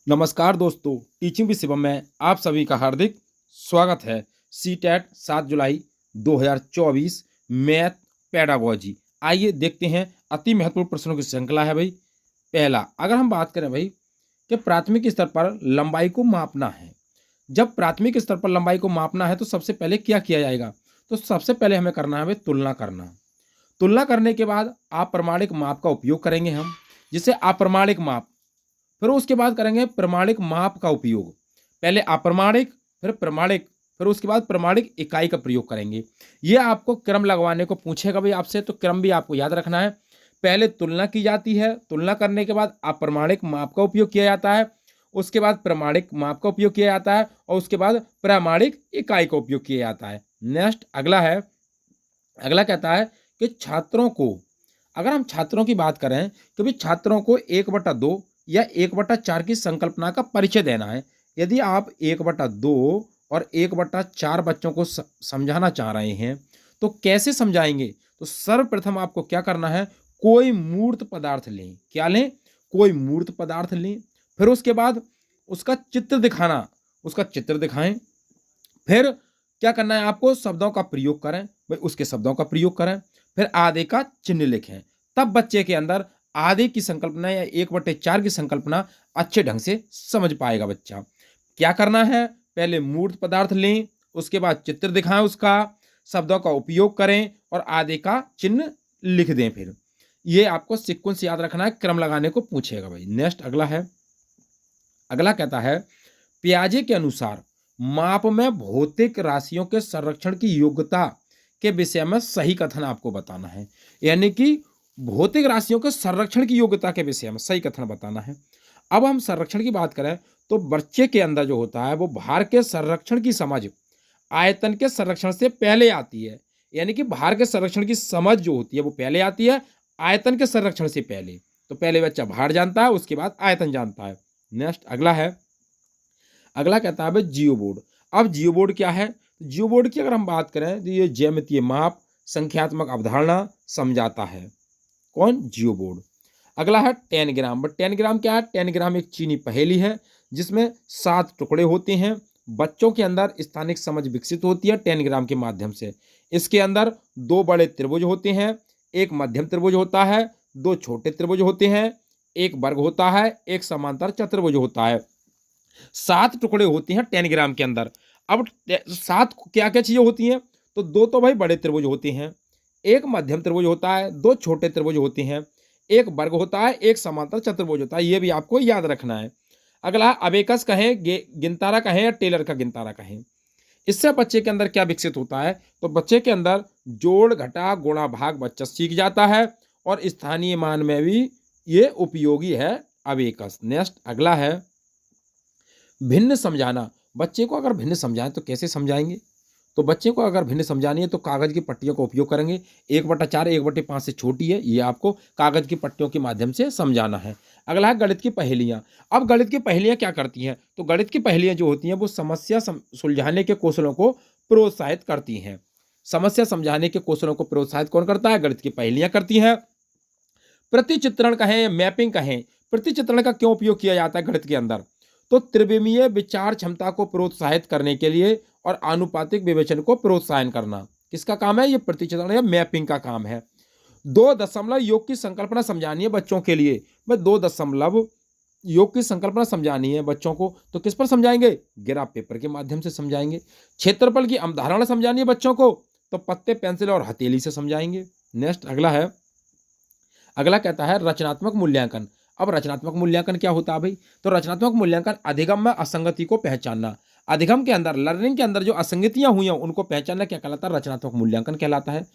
नमस्कार दोस्तों, teaching with Shivam में आप सभी का हार्दिक स्वागत है। सीटेट 7 जुलाई 2024 मैथ पेडागोजी। आइए देखते हैं, अति महत्वपूर्ण प्रश्नों की श्रृंखला है भाई। पहला, अगर हम बात करें भाई कि प्राथमिक स्तर पर लंबाई को मापना है। जब प्राथमिक स्तर पर लंबाई को मापना है तो सबसे पहले क्या किया जाएगा? तो सबसे पहले हमें करना है भाई तुलना करना। तुलना करने के बाद अप्रमाणिक माप का उपयोग करेंगे हम, जिसे अप्रमाणिक माप, फिर उसके बाद करेंगे प्रमाणिक माप का उपयोग। पहले अप्रमाणिक, फिर प्रमाणिक, फिर उसके बाद प्रमाणिक इकाई का प्रयोग करेंगे। ये आपको क्रम लगवाने को पूछेगा भाई आपसे, तो क्रम भी आपको याद रखना है। पहले तुलना की जाती है, तुलना करने के बाद अप्रमाणिक माप का उपयोग किया जाता है, उसके बाद प्रमाणिक माप का उपयोग किया जाता है और उसके बाद प्रामाणिक इकाई का उपयोग किया जाता है। नेक्स्ट अगला है, अगला कहता है कि छात्रों को, अगर हम छात्रों की बात करें तो भी छात्रों को 1/2 या 1/4 की संकल्पना का परिचय देना है। यदि आप 1/2 और 1/4 बच्चों को समझाना चाह रहे हैं तो कैसे समझाएंगे? तो सर्वप्रथम आपको क्या करना है, कोई मूर्त पदार्थ लें। क्या लें? कोई मूर्त पदार्थ लें। फिर उसके बाद उसका चित्र दिखाना, उसका चित्र दिखाएं। फिर क्या करना है आपको, शब्दों का प्रयोग करें, भाई उसके शब्दों का प्रयोग करें। फिर आधे का चिन्ह लिखें। तब बच्चे के अंदर आधे की संकल्पना या 1/4 की संकल्पना अच्छे ढंग से समझ पाएगा बच्चा। क्या करना है, पहले मूर्त पदार्थ लें, उसके बाद चित्र दिखाएं, उसका शब्दों का उपयोग करें और आधे का चिन्ह लिख दें। फिर ये आपको सीक्वेंस याद रखना है, क्रम लगाने को पूछेगा भाई। नेक्स्ट अगला है, अगला कहता है पियाजे के अनुसार माप में भौतिक राशियों के संरक्षण की योग्यता के विषय में सही कथन आपको बताना है। यानी कि भौतिक राशियों के संरक्षण की योग्यता के विषय में सही कथन बताना है। अब हम संरक्षण की बात करें तो बच्चे के अंदर जो होता है वो भार के संरक्षण की समझ आयतन के संरक्षण से पहले आती है। यानी कि भार के संरक्षण की समझ जो होती है वो पहले आती है आयतन के संरक्षण से पहले। तो पहले बच्चा भार जानता है, उसके बाद आयतन जानता है। नेक्स्ट अगला है, अगला कहता है जियो बोर्ड। अब जियो बोर्ड क्या है? जियो बोर्ड की अगर हम बात करें तो ये ज्यामितीय माप, संख्यात्मक अवधारणा समझाता है। कौन? जियो बोर्ड। अगला है 10 ग्राम। बट 10 ग्राम क्या है? 10 ग्राम एक चीनी पहेली है जिसमें 7 टुकड़े होते हैं। बच्चों के अंदर स्थानिक समझ विकसित होती है 10 ग्राम के माध्यम से। इसके अंदर 2 बड़े त्रिभुज होते हैं, एक मध्यम त्रिभुज होता है, 2 छोटे त्रिभुज होते हैं, एक वर्ग होता है, एक समांतर चतुर्भुज होता है। 7 टुकड़े होते हैं 10 ग्राम के अंदर। अब 7 क्या क्या चीजें होती हैं? तो 2 तो भाई बड़े त्रिभुज होते हैं, एक मध्यम त्रिभुज होता है, 2 छोटे त्रिभुज होते हैं, एक वर्ग होता है, एक समांतर चतुर्भुज होता है। ये भी आपको याद रखना है। अगला अबेकस कहें, गिनतारा कहें या टेलर का गिनतारा कहें, इससे बच्चे के अंदर क्या विकसित होता है? तो बच्चे के अंदर जोड़ घटा गुणा भाग बच्चा सीख जाता है और स्थानीय मान में भी ये उपयोगी है अबेकस। नेक्स्ट अगला है भिन्न समझाना। बच्चे को अगर भिन्न समझाएं तो कैसे समझाएंगे? तो बच्चे को अगर भिन्न समझानी है तो कागज की पट्टियों का उपयोग करेंगे। 1/4 1/5 से छोटी है, ये आपको कागज की पट्टियों के माध्यम से समझाना है। अगला है गणित की पहेलियां। अब गणित की पहेलियां क्या करती हैं? तो गणित की पहेलियां जो होती हैं वो समस्या सुलझाने के कौशलों को प्रोत्साहित करती हैं। समस्या समझाने के कौशलों को प्रोत्साहित कौन करता है? गणित की पहेलियां करती हैं। प्रतिचित्रण कहें, मैपिंग कहें, प्रतिचित्रण का क्यों उपयोग किया जाता है गणित के अंदर? तो त्रिविमीय विचार क्षमता को प्रोत्साहित करने के लिए और आनुपातिक विवेचन को प्रोत्साहन करना किसका काम है? ये प्रतिचित्रण या मैपिंग का काम है। 2 दशमलव योग की संकल्पना समझानी है बच्चों के लिए। मैं 2 दशमलव योग की संकल्पना समझानी है बच्चों को, तो किस पर समझाएंगे? ग्राफ पेपर के माध्यम से समझाएंगे। क्षेत्रफल की अवधारणा समझानी है बच्चों को, तो पत्ते, पेंसिल और हथेली से समझाएंगे। नेक्स्ट अगला है, अगला कहता है रचनात्मक मूल्यांकन। अब रचनात्मक मूल्यांकन क्या होता है भाई? तो रचनात्मक मूल्यांकन अधिगम में असंगति को पहचानना। अधिगम के अंदर, लर्निंग के अंदर जो असंगतियां हुई हैं उनको पहचानना क्या कहलाता है? रचनात्मक मूल्यांकन कहलाता है।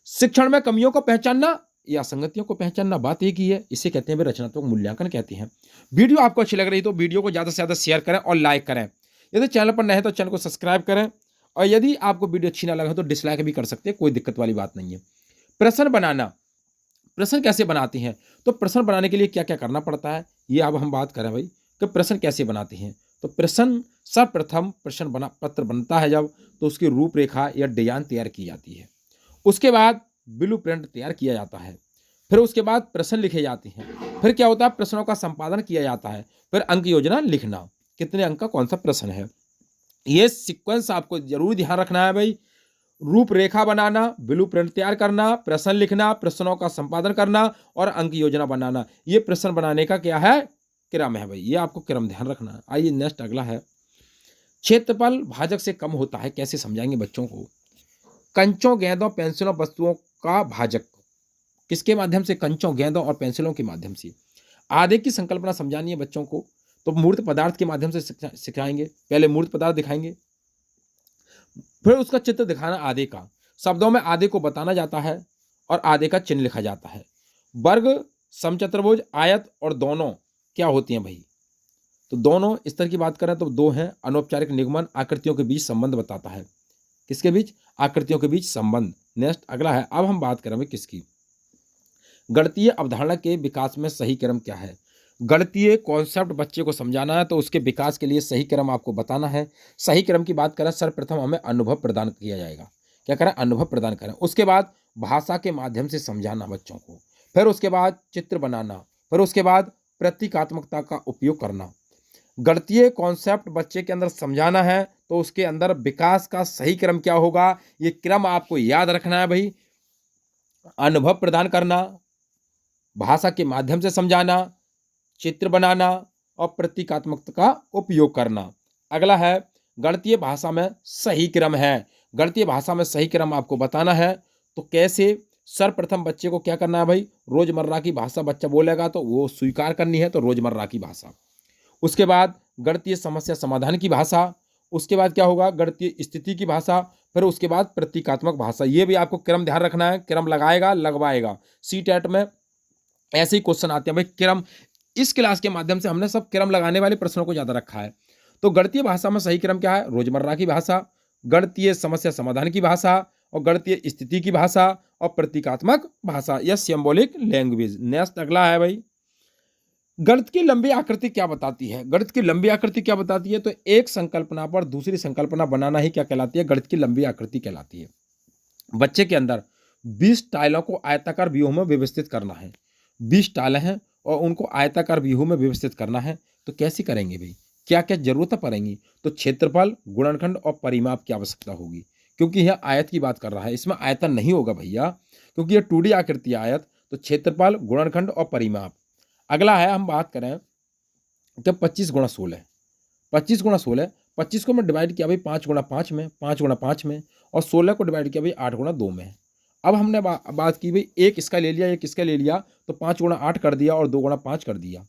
शिक्षण में कमियों को पहचानना या असंगतियों को पहचानना, बात एक ही है। इसे कहते हैं भाई रचनात्मक मूल्यांकन कहते हैं। वीडियो आपको अच्छी लग रही तो वीडियो को ज्यादा से ज्यादा शेयर करें और लाइक करें। यदि चैनल पर नए हैं तो चैनल को सब्सक्राइब करें और यदि आपको वीडियो अच्छी ना लगे तो डिसलाइक भी कर सकते हैं, कोई दिक्कत वाली बात नहीं है। प्रश्न बनाना। प्रश्न कैसे बनाते हैं? तो प्रश्न बनाने के लिए क्या क्या करना पड़ता है, ये अब हम बात करें भाई कि प्रश्न कैसे बनाते हैं। तो प्रश्न, सर्वप्रथम प्रश्न बना पत्र बनता है जब, तो उसकी रूपरेखा या डिजाइन तैयार की जाती है। उसके बाद ब्लू प्रिंट तैयार किया जाता है। फिर उसके बाद प्रश्न लिखे जाते हैं। फिर क्या होता है, प्रश्नों का संपादन किया जाता है, फिर अंक योजना लिखना, कितने अंक का कौन सा प्रश्न है। ये सीक्वेंस आपको जरूर ध्यान रखना है भाई। रूपरेखा बनाना, ब्लूप्रिंट तैयार करना, प्रश्न लिखना, प्रश्नों का संपादन करना और अंक योजना बनाना, ये प्रश्न बनाने का क्या है, क्रम है भाई। ये आपको क्रम ध्यान रखना है। आइए नेक्स्ट अगला है, क्षेत्रफल भाजक से कम होता है, कैसे समझाएंगे बच्चों को। कंचों, गेंदों, पेंसिलों, वस्तुओं का भाजक किसके माध्यम से, कंचों, गेंदों और पेंसिलों के माध्यम से। आधे की संकल्पना समझानी है बच्चों को, तो मूर्त पदार्थ के माध्यम से सिखाएंगे। पहले मूर्त पदार्थ दिखाएंगे, फिर उसका चित्र दिखाना आधे का, शब्दों में आधे को बताना जाता है और आधे का चिन्ह लिखा जाता है। वर्ग, समचतुर्भुज, आयत और दोनों क्या होती हैं भाई, तो दोनों स्तर की बात करें तो दो हैं। अनौपचारिक निगमन आकृतियों के बीच संबंध बताता है, किसके बीच, आकृतियों के बीच संबंध। नेक्स्ट अगला है, अब हम बात करेंगे किसकी, गणितीय अवधारणा के विकास में सही क्रम क्या है। गणितीय कॉन्सेप्ट बच्चे को समझाना है तो उसके विकास के लिए सही क्रम आपको बताना है। सही क्रम की बात करें, सर्वप्रथम हमें अनुभव प्रदान किया जाएगा, क्या करें, अनुभव प्रदान करें। उसके बाद भाषा के माध्यम से समझाना बच्चों को, फिर उसके बाद चित्र बनाना, फिर उसके बाद प्रतीकात्मकता का उपयोग करना। गणितीय कॉन्सेप्ट बच्चे के अंदर समझाना है तो उसके अंदर विकास का सही क्रम क्या होगा, ये क्रम आपको याद रखना है भाई। अनुभव प्रदान करना, भाषा के माध्यम से समझाना, चित्र बनाना और प्रतीकात्मकता का उपयोग करना। अगला है, गणितीय भाषा में सही क्रम है। गणितीय भाषा में सही क्रम आपको बताना है तो कैसे, सर्वप्रथम बच्चे को क्या करना है भाई, रोजमर्रा की भाषा बच्चा बोलेगा तो वो स्वीकार करनी है, तो रोजमर्रा की भाषा। उसके बाद गणितीय समस्या समाधान की भाषा, उसके बाद क्या होगा, गणितीय स्थिति की भाषा, फिर उसके बाद प्रतीकात्मक भाषा। ये भी आपको क्रम ध्यान रखना है, क्रम लगाएगा लगवाएगा। सीटेट में ऐसे ही क्वेश्चन आते हैं भाई, क्रम, इस क्लास के माध्यम से हमने सब क्रम लगाने वाले प्रश्नों को ज्यादा रखा है। तो गणितीय भाषा में सही क्रम क्या है, रोजमर्रा की भाषा, गणितीय समस्या समाधान की भाषा और गणितीय स्थिति की भाषा और प्रतीकात्मक भाषा या सिंबॉलिक लैंग्वेज। नेक्स्ट अगला है भाई, गणित की लंबी आकृति क्या बताती है। गणित की लंबी आकृति क्या बताती है, तो एक संकल्पना पर दूसरी संकल्पना बनाना ही क्या कहलाती है, गणित की लंबी आकृति कहलाती है। बच्चे के अंदर 20 टाइलों को आयताकार व्यूह में व्यवस्थित करना है। 20 टाइलें हैं और उनको आयताकार व्यूह में व्यवस्थित करना है, तो कैसे करेंगे भाई, क्या क्या जरूरतें पड़ेंगी, तो क्षेत्रफल, गुणनखंड और परिमाप की आवश्यकता होगी, क्योंकि यह आयत की बात कर रहा है, इसमें आयतन नहीं होगा भैया, क्योंकि यह 2D आकृति आयत। तो क्षेत्रफल, गुणनखंड और परिमाप। अगला है, हम बात करें तो 25 गुणा 16, 25 गुणा 16, 25 को मैं डिवाइड किया भाई 5 गुणा 5 में, 5 गुणा 5 में, और 16 को डिवाइड किया भाई 8 गुणा 2 में। अब हमने बात की भाई, एक इसका ले लिया, एक इसका ले लिया, तो 5 गुणा 8 कर दिया और 2 गुणा 5 कर दिया।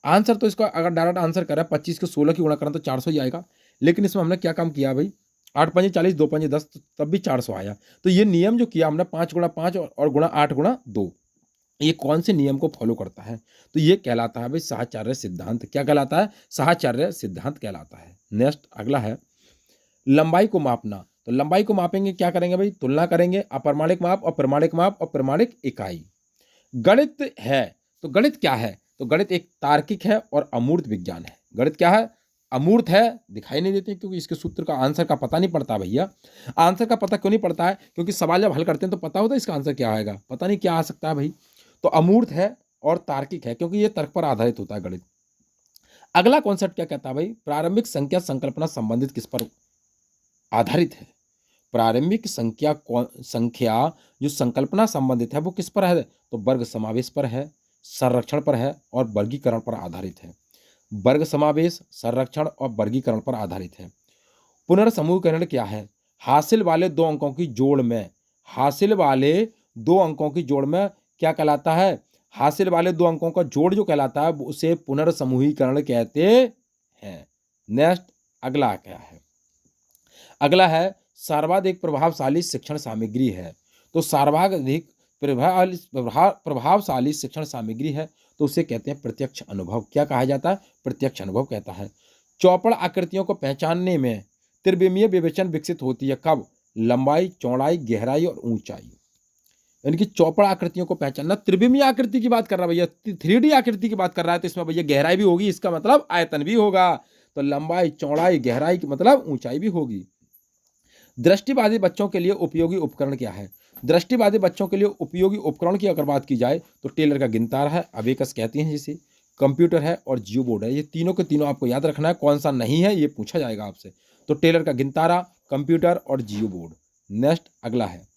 आंसर तो इसका अगर डायरेक्ट आंसर करें 25 को 16 की गुणा करें तो 400 ही आएगा, लेकिन इसमें हमने क्या काम किया भाई, 8 पंजे 40, 2 पंजे 10, तब भी 400 आया। तो ये नियम जो किया हमने 5 गुणा 5 और गुणा 8 गुणा 2, ये कौन से नियम को फॉलो करता है, तो ये कहलाता है भाई साहचर्य सिद्धांत। क्या कहलाता है, साहचर्य सिद्धांत कहलाता है। नेक्स्ट अगला है, लंबाई को मापना। तो लंबाई को मापेंगे, क्या करेंगे भाई, तुलना करेंगे, अप्रमाणिक माप और प्रमाणिक माप और प्रमाणिक इकाई। गणित है, तो गणित क्या है, तो गणित एक तार्किक है और अमूर्त विज्ञान है। गणित क्या है, अमूर्त है, दिखाई नहीं देते, क्योंकि इसके सूत्र का आंसर का पता नहीं पड़ता भैया। आंसर का पता क्यों नहीं पड़ता है, क्योंकि सवाल जब हल करते हैं तो पता होता है इसका आंसर क्या आएगा, पता नहीं क्या आ सकता है भाई। तो अमूर्त है और तार्किक है, क्योंकि ये तर्क पर आधारित होता है गणित। अगला कॉन्सेप्ट क्या कहता है भाई, प्रारंभिक संख्या संकल्पना संबंधित किस पर आधारित है। प्रारंभिक संख्या जो संकल्पना संबंधित है वो किस पर है, तो वर्ग समावेश पर है, संरक्षण पर है और वर्गीकरण पर आधारित है। वर्ग समावेश, संरक्षण और वर्गीकरण पर आधारित है। पुनर्समूहीकरण क्या है, हासिल वाले दो अंकों की जोड़ में, हासिल वाले दो अंकों की जोड़ में क्या कहलाता है, हासिल वाले दो अंकों का जोड़ जो कहलाता है उसे पुनर्समूहीकरण कहते हैं। नेक्स्ट अगला क्या है, अगला है सर्वाधिक प्रभावशाली शिक्षण सामग्री है। तो सर्वाधिक प्रभावशाली शिक्षण सामग्री है तो उसे कहते हैं प्रत्यक्ष अनुभव। क्या कहा जाता है, प्रत्यक्ष अनुभव कहता है। चौपड़ आकृतियों को पहचानने में त्रिविमीय विवेचन विकसित होती है कब, लंबाई, चौड़ाई, गहराई और ऊंचाई। यानी कि चौपड़ आकृतियों को पहचानना, त्रिविमीय आकृति की बात कर रहा है भैया, 3D आकृति की बात कर रहा है, तो इसमें भैया गहराई भी होगी, इसका मतलब आयतन भी होगा। तो लंबाई, चौड़ाई, गहराई की मतलब ऊंचाई भी होगी। दृष्टिबाधित बच्चों के लिए उपयोगी उपकरण क्या है, दृष्टिबाधित बच्चों के लिए उपयोगी उपकरण की अगर बात की जाए तो टेलर का गिनतार है, अबेकस कहते हैं जिसे, कंप्यूटर है और जियो बोर्ड है। ये तीनों के तीनों आपको याद रखना है, कौन सा नहीं है ये पूछा जाएगा आपसे। तो टेलर का गिनतारा, कंप्यूटर और जियो बोर्ड। नेक्स्ट अगला है,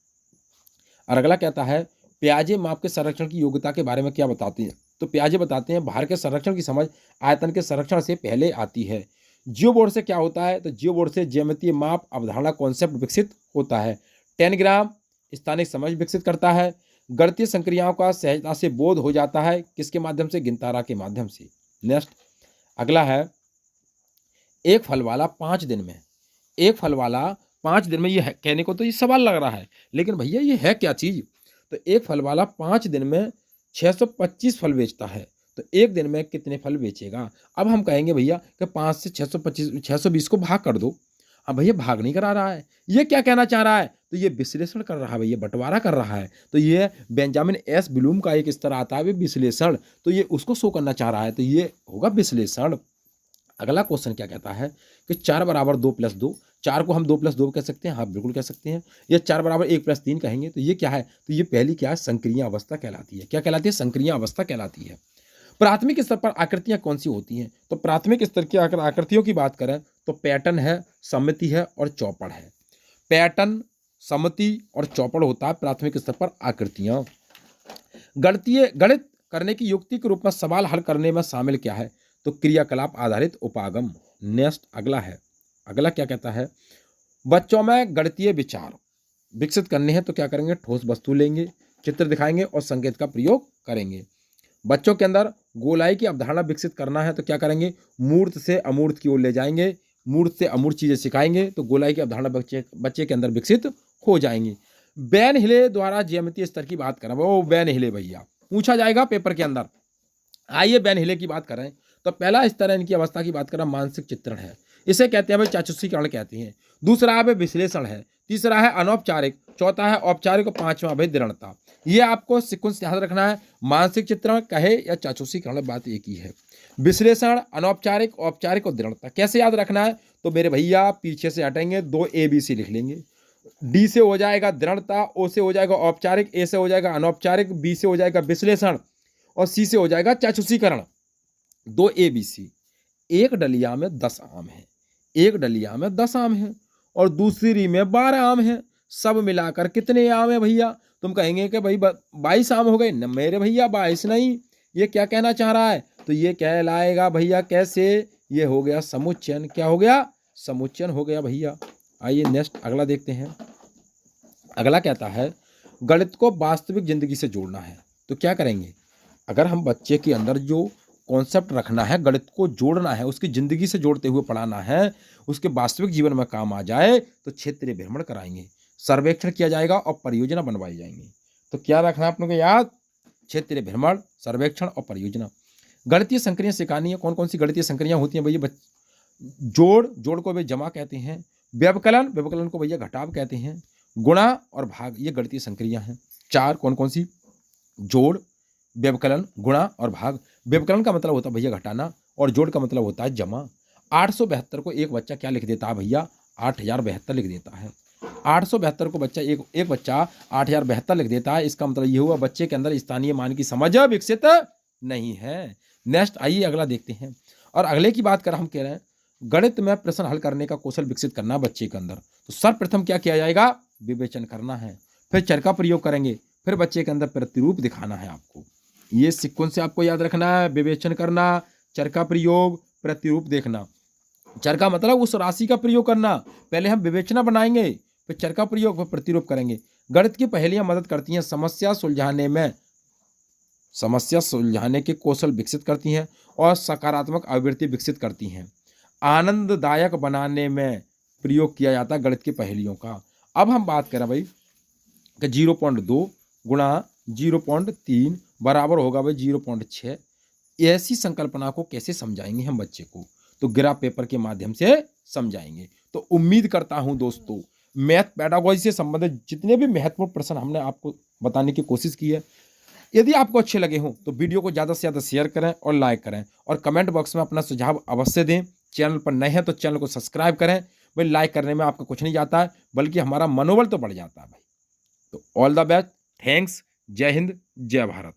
और अगला कहता है प्याजे माप के संरक्षण की योग्यता के बारे में क्या बताते हैं। तो प्याजे बताते हैं भार के संरक्षण की समझ आयतन के संरक्षण से पहले आती है। जियो बोर्ड से क्या होता है, तो जियो बोर्ड से ज्यामितीय माप अवधारणा कॉन्सेप्ट विकसित होता है। 10 ग्राम स्थानिक समझ विकसित करता है। गणितीय संक्रियाओं का सहजता से बोध हो जाता है, किसके माध्यम से, गिनतारा के माध्यम से। नेक्स्ट अगला है, एक फल वाला 5 दिन में, एक फल वाला 5 दिन में, ये है कहने को तो ये सवाल लग रहा है, लेकिन भैया ये है क्या चीज। तो एक फल वाला 5 दिन में 625 फल बेचता है, तो एक दिन में कितने फल बेचेगा। अब हम कहेंगे भैया कि 5 से 620 को भाग कर दो। अब भैया भाग नहीं करा रहा है, ये क्या कहना चाह रहा है, तो ये विश्लेषण कर रहा है भैया, बंटवारा कर रहा है। तो ये बेंजामिन एस ब्लूम का एक स्तर आता है विश्लेषण, तो ये उसको शो करना चाह रहा है, तो ये होगा विश्लेषण। अगला क्वेश्चन क्या कहता है कि 4 बराबर 2 प्लस 2, 4 को हम 2 प्लस 2 कह सकते हैं, हाँ बिल्कुल कह सकते हैं। ये 4 बराबर 1 प्लस 3 कहेंगे, तो ये क्या है, तो ये पहली क्या है, संक्रिय अवस्था कहलाती है। क्या कहलाती है, संक्रिय अवस्था कहलाती है। प्राथमिक स्तर पर आकृतियां कौन सी होती हैं, तो प्राथमिक स्तर की अगर आकृतियों की बात करें तो पैटर्न है, सममिति है और चौपड़ है। पैटर्न, सममिति और चौपड़ होता है प्राथमिक स्तर पर आकृतियां। गणित करने की युक्ति के रूप में सवाल हल करने में शामिल क्या है, तो क्रियाकलाप आधारित उपागम। नेक्स्ट अगला है, अगला क्या कहता है, बच्चों में गणितीय विचार विकसित करने हैं तो क्या करेंगे, ठोस वस्तु लेंगे, चित्र दिखाएंगे और संकेत का प्रयोग करेंगे। बच्चों के अंदर गोलाई की अवधारणा विकसित करना है तो क्या करेंगे, मूर्त से अमूर्त की ओर ले जाएंगे, मूर्त से अमूर्त चीजें सिखाएंगे तो गोलाई की अवधारणा बच्चे के अंदर विकसित हो जाएंगी। बैन हिले द्वारा ज्यामितीय स्तर की बात करें, वो बैन हिले भैया पूछा जाएगा पेपर के अंदर। आइए बैन हिले की बात करें तो पहला स्तर है इनकी अवस्था की बात करें, मानसिक चित्रण है, इसे कहते हैं भाई चाक्षुषीकरण कहते हैं। दूसरा है विश्लेषण है, तीसरा है अनौपचारिक, चौथा है औपचारिक और पांचवा भाई दृढ़ता। ये आपको सीक्वेंस ध्यान रखना है, मानसिक चित्रण कहे या चाक्षुषीकरण बात एक ही है। विश्लेषण, अनौपचारिक, औपचारिक और दृढ़ता कैसे याद रखना है, तो मेरे भैया पीछे से हटेंगे, 2 ABC लिख लेंगे। डी से हो जाएगा दृढ़ता, ओ से हो जाएगा औपचारिक, ए से हो जाएगा अनौपचारिक, बी से हो जाएगा विश्लेषण और सी से हो जाएगा चाक्षुषीकरण। 2 ABC। एक डलिया में 10 आम है, एक डलिया में 10 आम है और दूसरी में 12 आम है, सब मिलाकर कितने आम है भैया। तुम कहेंगे कि भाई 22 आम हो गए न मेरे भैया, 22 नहीं। ये क्या कहना चाह रहा है, तो ये कहलाएगा भैया कैसे, ये हो गया समुच्चयन। क्या हो गया, समुच्चयन हो गया भैया। आइए नेक्स्ट अगला देखते हैं। अगला कहता है गणित को वास्तविक जिंदगी से जोड़ना है तो क्या करेंगे। अगर हम बच्चे के अंदर जो कॉन्सेप्ट रखना है, गणित को जोड़ना है, उसकी जिंदगी से जोड़ते हुए पढ़ाना है, उसके वास्तविक जीवन में काम आ जाए तो क्षेत्रीय भ्रमण कराएंगे, सर्वेक्षण किया जाएगा और परियोजना बनवाई जाएंगी। तो क्या रखना है अपनों को याद, क्षेत्रीय भ्रमण, सर्वेक्षण और परियोजना। गणितीय संक्रिया सिखानी है, कौन कौन सी गणितीय संक्रिया होती हैं भैया, जोड़ को वे जमा कहते हैं, व्यवकलन को भैया घटाव कहते हैं, गुणा और भाग ये गणितीय संक्रिया हैं। 4 कौन कौन सी, जोड़, व्यवकलन, गुणा और भाग। व्यवकलन का मतलब होता है भैया घटाना और जोड़ का मतलब होता है जमा। 872 को एक बच्चा क्या लिख देता है भैया, 8072 लिख देता है। 872 को बच्चा एक बच्चा 8072 लिख देता है, इसका मतलब ये हुआ बच्चे के अंदर स्थानीय मान की समझ विकसित नहीं है। नेक्स्ट आइए अगला देखते हैं। और अगले की बात कर हम कह रहे हैं गणित में प्रश्न हल करने का कौशल विकसित करना बच्चे के अंदर। तो सर्वप्रथम क्या किया जाएगा, विवेचन करना है, फिर चर का प्रयोग करेंगे, फिर बच्चे के अंदर प्रतिरूप दिखाना है आपको। ये सीक्वेंस से आपको याद रखना है, विवेचन करना, चर का प्रयोग, प्रतिरूप देखना। चर का मतलब उस राशि का प्रयोग करना, पहले हम विवेचना बनाएंगे, फिर चर का प्रयोग, फिर प्रतिरूप करेंगे। गणित की पहेलियां मदद करती हैं समस्या सुलझाने के कौशल विकसित करती हैं और सकारात्मक आवृत्ति विकसित करती हैं। आनंददायक बनाने में प्रयोग किया जाता है गणित की पहेलियों का। अब हम बात करें भाई कि 0.2 गुणा 0.3 बराबर होगा भाई 0.6। ऐसी संकल्पना को कैसे समझाएंगे हम बच्चे को, तो ग्राफ पेपर के माध्यम से समझाएंगे। तो उम्मीद करता हूं दोस्तों मैथ पेडागोजी से संबंधित जितने भी महत्वपूर्ण प्रश्न हमने आपको बताने की कोशिश की है, यदि आपको अच्छे लगे हों तो वीडियो को ज़्यादा से ज़्यादा शेयर करें और लाइक करें और कमेंट बॉक्स में अपना सुझाव अवश्य दें। चैनल पर नए हैं तो चैनल को सब्सक्राइब करें भाई, लाइक करने में आपका कुछ नहीं जाता है बल्कि हमारा मनोबल तो बढ़ जाता है भाई। तो ऑल द बेस्ट, थैंक्स, जय हिंद, जय भारत।